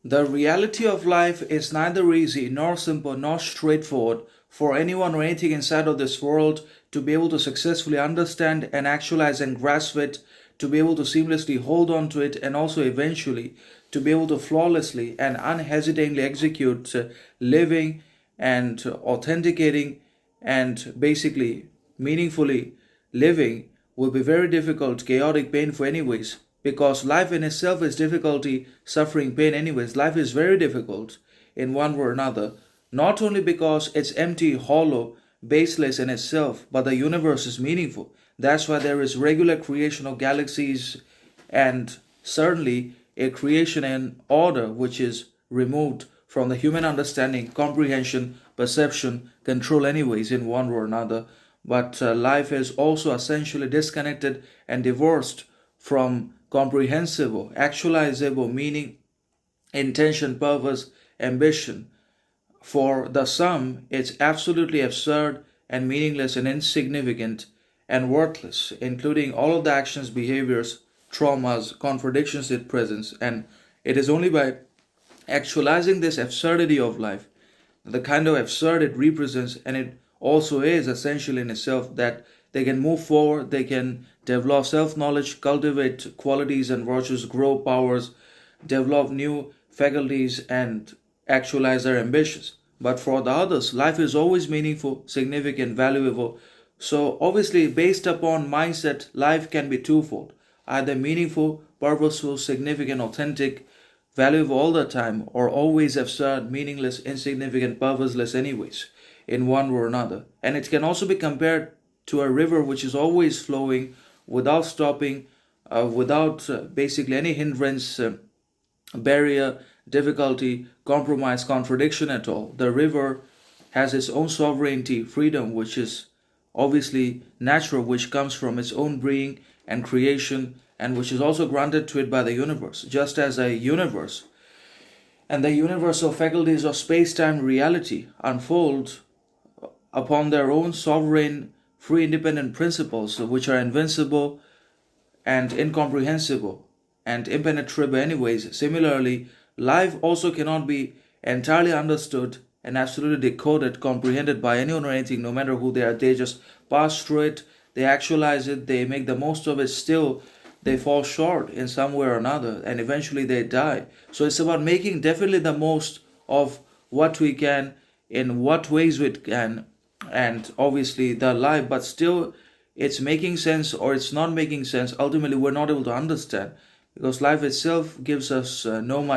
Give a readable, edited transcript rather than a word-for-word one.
The reality of life is neither easy nor simple nor straightforward for anyone or anything inside of this world to be able to successfully understand and actualize and grasp it, to be able to seamlessly hold on to it, and also eventually to be able to flawlessly and unhesitatingly execute living and authenticating and basically meaningfully living will be very difficult, chaotic, painful, anyways. Because life in itself is difficulty, suffering, pain, anyways. Life is very difficult in one way or another. Not only because it's empty, hollow, baseless in itself, but the universe is meaningful. That's why there is regular creation of galaxies and certainly a creation and order which is removed from the human understanding, comprehension, perception, control, anyways, in one way or another. But life is also essentially disconnected and divorced from comprehensible, actualizable meaning, intention, purpose, ambition. For the sum, it's absolutely absurd and meaningless and insignificant and worthless, including all of the actions, behaviors, traumas, contradictions it presents. And it is only by actualizing this absurdity of life, the kind of absurd it represents, and it also is essential in itself, that they can move forward, they can develop self-knowledge, cultivate qualities and virtues, grow powers, develop new faculties, and actualize their ambitions. But for the others, life is always meaningful, significant, valuable. So obviously, based upon mindset, life can be twofold: either meaningful, purposeful, significant, authentic, valuable all the time, or always absurd, meaningless, insignificant, purposeless, anyways, in one way or another. And it can also be compared to a river which is always flowing without stopping, without basically any hindrance, barrier, difficulty, compromise, contradiction at all. The river has its own sovereignty, freedom, which is obviously natural, which comes from its own being and creation, and which is also granted to it by the universe, just as a universe and the universal faculties of space-time reality unfold upon their own sovereign, free, independent principles, which are invincible and incomprehensible and impenetrable anyways. Similarly, life also cannot be entirely understood and absolutely decoded, comprehended by anyone or anything, no matter who they are. They just pass through it, they actualize it, they make the most of it. Still, they fall short in some way or another, and eventually they die. So it's about making definitely the most of what we can, in what ways we can, and obviously the life, but still it's making sense or it's not making sense. Ultimately, we're not able to understand, because life itself gives us no much